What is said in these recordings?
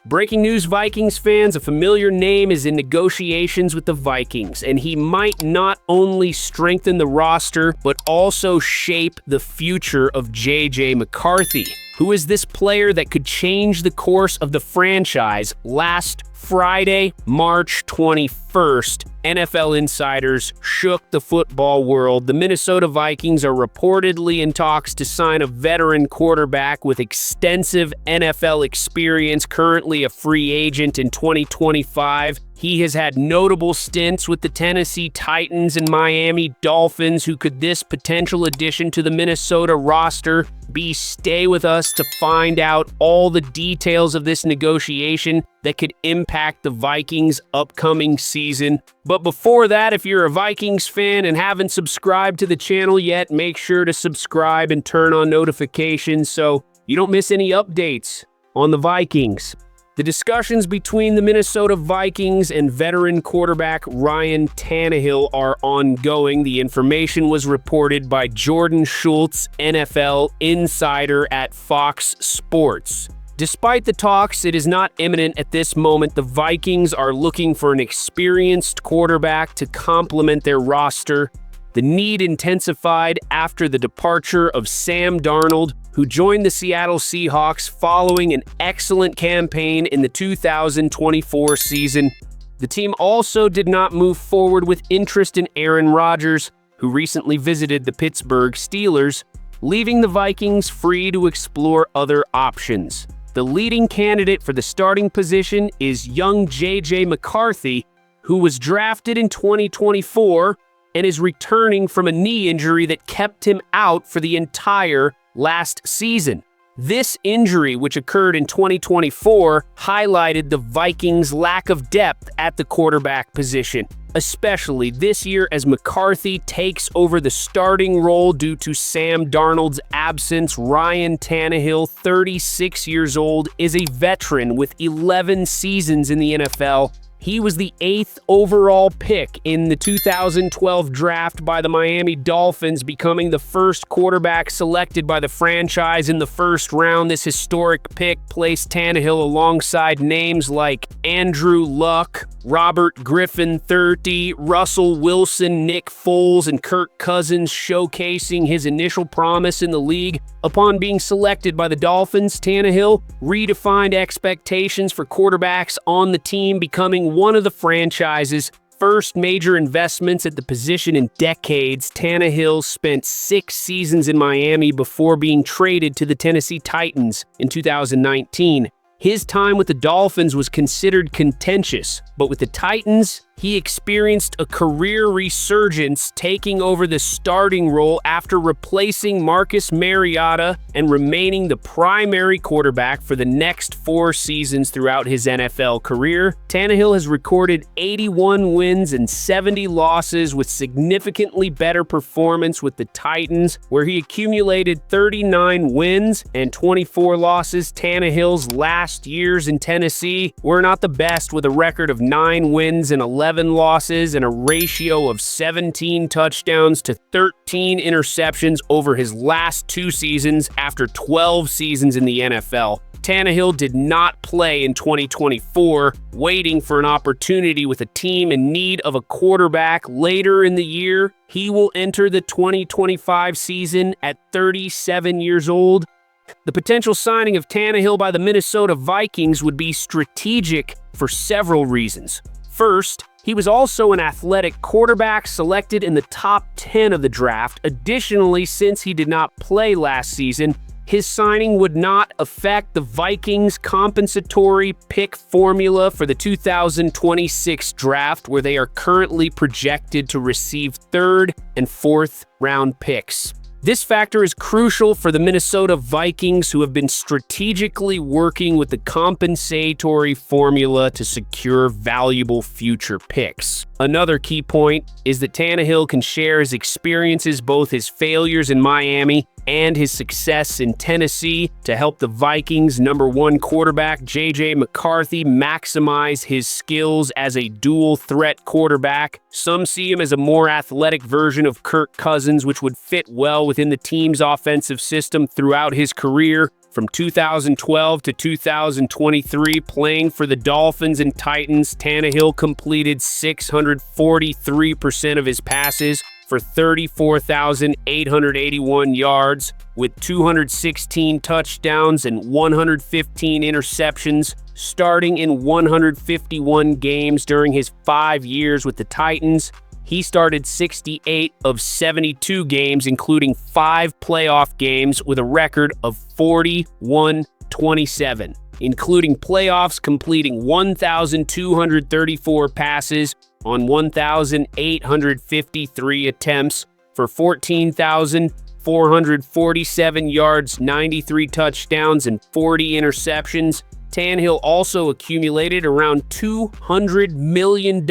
Breaking news, Vikings fans, a familiar name is in negotiations with the Vikings, and he might not only strengthen the roster, but also shape the future of J.J. McCarthy. Who is this player that could change the course of the franchise? Last Friday, March 21st, NFL insiders shook the football world. The Minnesota Vikings are reportedly in talks to sign a veteran quarterback with extensive NFL experience, currently a free agent in 2025. He has had notable stints with the Tennessee Titans and Miami Dolphins. Who could this potential addition to the Minnesota roster be? Stay with us to find out all the details of this negotiation that could impact the Vikings' upcoming season. But before that, if you're a Vikings fan and haven't subscribed to the channel yet, make sure to subscribe and turn on notifications so you don't miss any updates on the Vikings. The discussions between the Minnesota Vikings and veteran quarterback Ryan Tannehill are ongoing. The information was reported by Jordan Schultz, NFL insider at Fox Sports. Despite the talks, it is not imminent at this moment. The Vikings are looking for an experienced quarterback to complement their roster. The need intensified after the departure of Sam Darnold, who joined the Seattle Seahawks following an excellent campaign in the 2024 season. The team also did not move forward with interest in Aaron Rodgers, who recently visited the Pittsburgh Steelers, leaving the Vikings free to explore other options. The leading candidate for the starting position is young J.J. McCarthy, who was drafted in 2024 and is returning from a knee injury that kept him out for the entire last season. This injury, which occurred in 2024, highlighted the Vikings' lack of depth at the quarterback position, especially this year as McCarthy takes over the starting role due to Sam Darnold's absence. Ryan Tannehill, 36 years old, is a veteran with 11 seasons in the NFL. He was the 8th overall pick in the 2012 draft by the Miami Dolphins, becoming the first quarterback selected by the franchise in the first round. This historic pick placed Tannehill alongside names like Andrew Luck, Robert Griffin III, Russell Wilson, Nick Foles, and Kirk Cousins, showcasing his initial promise in the league. Upon being selected by the Dolphins, Tannehill redefined expectations for quarterbacks on the team, becoming one of the franchise's first major investments at the position in decades. Tannehill spent 6 seasons in Miami before being traded to the Tennessee Titans in 2019. His time with the Dolphins was considered contentious, but with the Titans, he experienced a career resurgence, taking over the starting role after replacing Marcus Mariota and remaining the primary quarterback for the next 4 seasons throughout his NFL career. Tannehill has recorded 81 wins and 70 losses, with significantly better performance with the Titans, where he accumulated 39 wins and 24 losses. Tannehill's last years in Tennessee were not the best, with a record of 9 wins and 11 losses and a ratio of 17 touchdowns to 13 interceptions over his last 2 seasons after 12 seasons in the NFL. Tannehill did not play in 2024, waiting for an opportunity with a team in need of a quarterback later in the year. He will enter the 2025 season at 37 years old. The potential signing of Tannehill by the Minnesota Vikings would be strategic for several reasons. First, he was also an athletic quarterback selected in the top 10 of the draft. Additionally, since he did not play last season, his signing would not affect the Vikings' compensatory pick formula for the 2026 draft, where they are currently projected to receive 3rd and 4th round picks. This factor is crucial for the Minnesota Vikings, who have been strategically working with the compensatory formula to secure valuable future picks. Another key point is that Tannehill can share his experiences, both his failures in Miami and his success in Tennessee to help the Vikings' #1 quarterback, J.J. McCarthy, maximize his skills as a dual-threat quarterback. Some see him as a more athletic version of Kirk Cousins, which would fit well within the team's offensive system throughout his career. From 2012 to 2023, playing for the Dolphins and Titans, Tannehill completed 643% of his passes for 34,881 yards, with 216 touchdowns and 115 interceptions, starting in 151 games during his 5 years with the Titans. He started 68 of 72 games, including 5 playoff games, with a record of 41-27, including playoffs, completing 1,234 passes on 1,853 attempts for 14,447 yards, 93 touchdowns, and 40 interceptions. Tannehill also accumulated around $200 million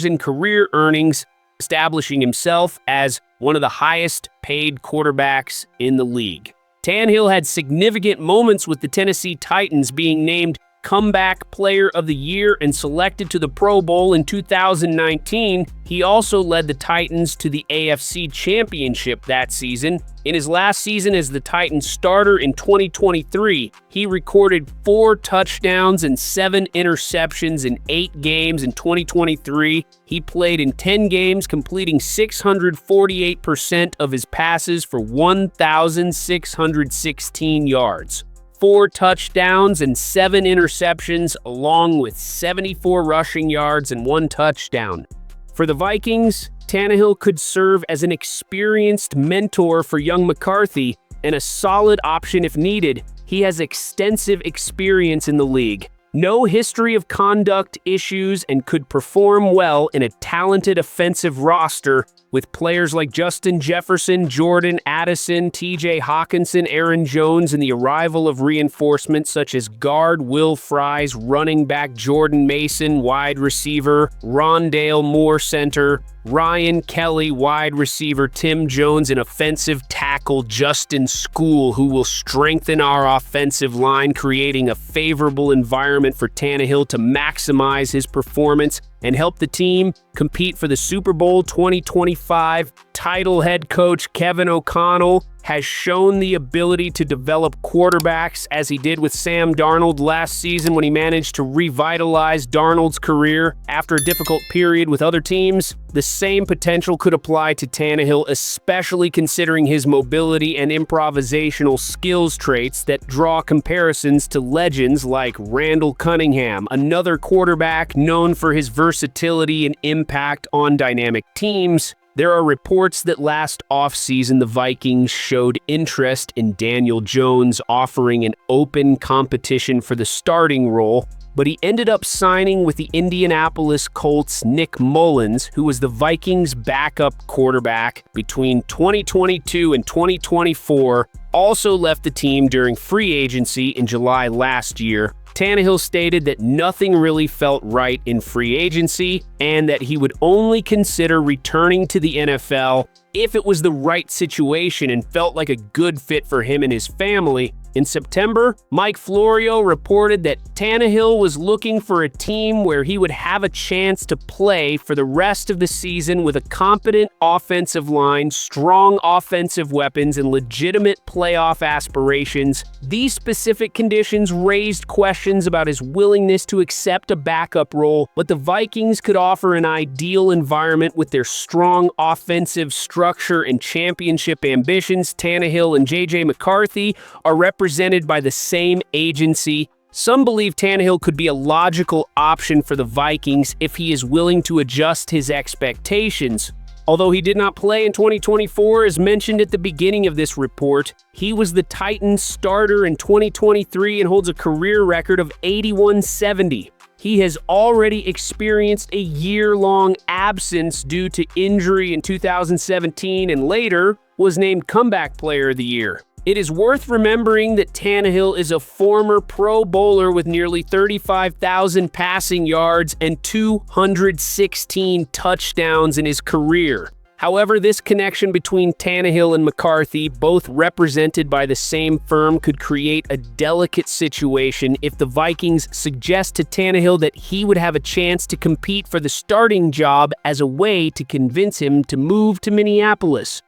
in career earnings, establishing himself as one of the highest-paid quarterbacks in the league. Tannehill had significant moments with the Tennessee Titans, being named Comeback Player of the Year and selected to the Pro Bowl in 2019. He also led the Titans to the AFC Championship that season. In his last season as the Titans starter in 2023, he recorded 4 touchdowns and 7 interceptions in 8 games in 2023. He played in 10 games, completing 648% of his passes for 1,616 yards. 4 touchdowns and 7 interceptions, along with 74 rushing yards and 1 touchdown. For the Vikings, Tannehill could serve as an experienced mentor for young McCarthy and a solid option if needed. He has extensive experience in the league, no history of conduct issues, and could perform well in a talented offensive roster with players like Justin Jefferson, Jordan Addison, T.J. Hawkinson, Aaron Jones, and the arrival of reinforcements such as guard Will Fries, running back Jordan Mason, wide receiver Rondale Moore, center Ryan Kelly, wide receiver Tim Jones, and offensive tackle Justin Skol, who will strengthen our offensive line, creating a favorable environment for Tannehill to maximize his performance and help the team compete for the Super Bowl 2025. Title head coach Kevin O'Connell has shown the ability to develop quarterbacks, as he did with Sam Darnold last season when he managed to revitalize Darnold's career after a difficult period with other teams. The same potential could apply to Tannehill, especially considering his mobility and improvisational skills traits that draw comparisons to legends like Randall Cunningham, another quarterback known for his versatility and impact on dynamic teams. There are reports that last offseason the Vikings showed interest in Daniel Jones, offering an open competition for the starting role, but he ended up signing with the Indianapolis Colts' Nick Mullins, who was the Vikings' backup quarterback between 2022 and 2024, also left the team during free agency in July last year. Tannehill stated that nothing really felt right in free agency and that he would only consider returning to the NFL if it was the right situation and felt like a good fit for him and his family. In September, Mike Florio reported that Tannehill was looking for a team where he would have a chance to play for the rest of the season with a competent offensive line, strong offensive weapons, and legitimate playoff aspirations. These specific conditions raised questions about his willingness to accept a backup role, but the Vikings could offer an ideal environment with their strong offensive structure and championship ambitions. Tannehill and J.J. McCarthy are represented by the same agency. Some believe Tannehill could be a logical option for the Vikings if he is willing to adjust his expectations. Although he did not play in 2024, as mentioned at the beginning of this report, he was the Titans starter in 2023 and holds a career record of 81-70. He has already experienced a year-long absence due to injury in 2017 and later was named Comeback Player of the Year. It is worth remembering that Tannehill is a former Pro Bowler with nearly 35,000 passing yards and 216 touchdowns in his career. However, this connection between Tannehill and McCarthy, both represented by the same firm, could create a delicate situation if the Vikings suggest to Tannehill that he would have a chance to compete for the starting job as a way to convince him to move to Minneapolis.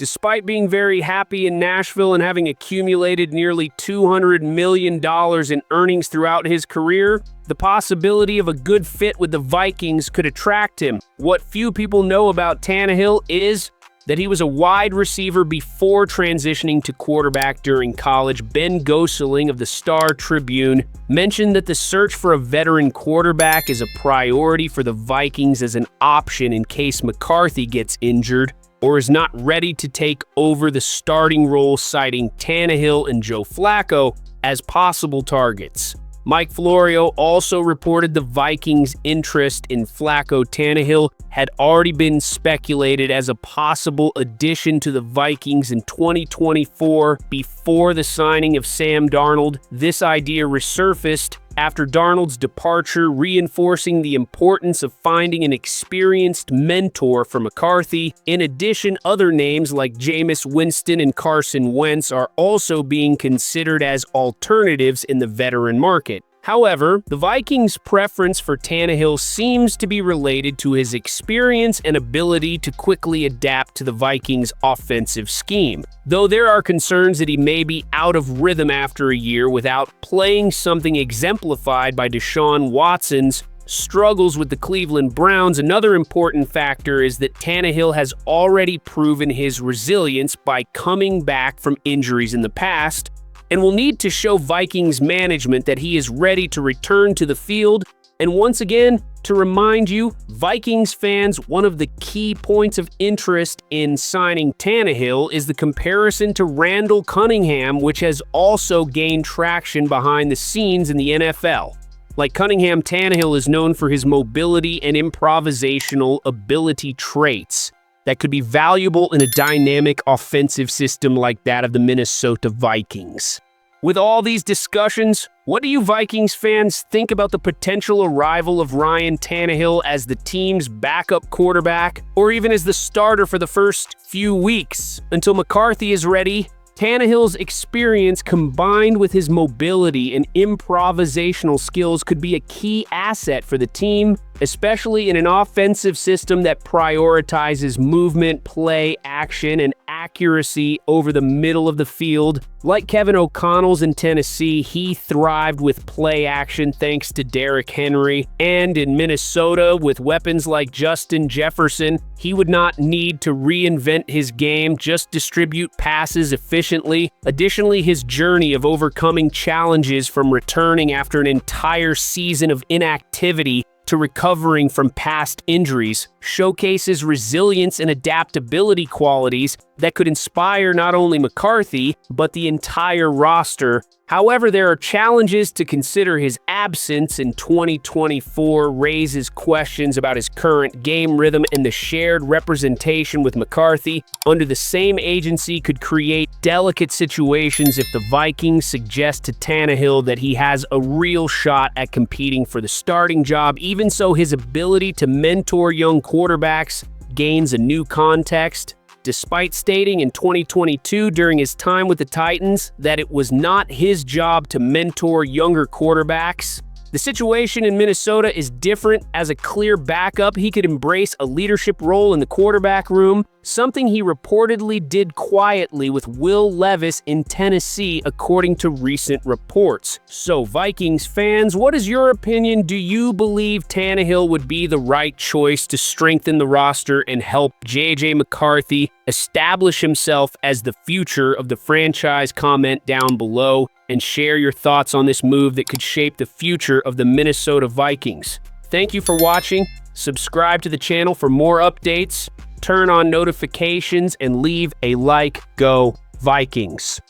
Despite being very happy in Nashville and having accumulated nearly $200 million in earnings throughout his career, the possibility of a good fit with the Vikings could attract him. What few people know about Tannehill is that he was a wide receiver before transitioning to quarterback during college. Ben Gosling of the Star Tribune mentioned that the search for a veteran quarterback is a priority for the Vikings as an option in case McCarthy gets injured or is not ready to take over the starting role, citing Tannehill and Joe Flacco as possible targets. Mike Florio also reported the Vikings' interest in Flacco. Tannehill had already been speculated as a possible addition to the Vikings in 2024 before the signing of Sam Darnold. This idea resurfaced after Darnold's departure, reinforcing the importance of finding an experienced mentor for McCarthy. In addition, other names like Jameis Winston and Carson Wentz are also being considered as alternatives in the veteran market. However, the Vikings' preference for Tannehill seems to be related to his experience and ability to quickly adapt to the Vikings' offensive scheme. Though there are concerns that he may be out of rhythm after a year without playing, something exemplified by Deshaun Watson's struggles with the Cleveland Browns. Another important factor is that Tannehill has already proven his resilience by coming back from injuries in the past, and will need to show Vikings management that he is ready to return to the field. And once again, to remind you, Vikings fans, one of the key points of interest in signing Tannehill is the comparison to Randall Cunningham, which has also gained traction behind the scenes in the NFL. Like Cunningham, Tannehill is known for his mobility and improvisational ability traits that could be valuable in a dynamic offensive system like that of the Minnesota Vikings. With all these discussions, what do you Vikings fans think about the potential arrival of Ryan Tannehill as the team's backup quarterback, or even as the starter for the first few weeks until McCarthy is ready? Tannehill's experience combined with his mobility and improvisational skills could be a key asset for the team, especially in an offensive system that prioritizes movement, play, action, and accuracy over the middle of the field. Like Kevin O'Connell's in Tennessee, he thrived with play action thanks to Derrick Henry. And in Minnesota, with weapons like Justin Jefferson, he would not need to reinvent his game, just distribute passes efficiently. Additionally, his journey of overcoming challenges from returning after an entire season of inactivity to recovering from past injuries showcases resilience and adaptability qualities that could inspire not only McCarthy, but the entire roster. However, there are challenges to consider. His absence in 2024 raises questions about his current game rhythm, and the shared representation with McCarthy under the same agency could create delicate situations if the Vikings suggest to Tannehill that he has a real shot at competing for the starting job. Even so, his ability to mentor young quarterbacks gains a new context. Despite stating in 2022 during his time with the Titans that it was not his job to mentor younger quarterbacks, the situation in Minnesota is different. As a clear backup, he could embrace a leadership role in the quarterback room, something he reportedly did quietly with Will Levis in Tennessee, according to recent reports. So, Vikings fans, what is your opinion? Do you believe Tannehill would be the right choice to strengthen the roster and help J.J. McCarthy establish himself as the future of the franchise? Comment down below and share your thoughts on this move that could shape the future of the Minnesota Vikings. Thank you for watching. Subscribe to the channel for more updates. Turn on notifications and leave a like. Go Vikings!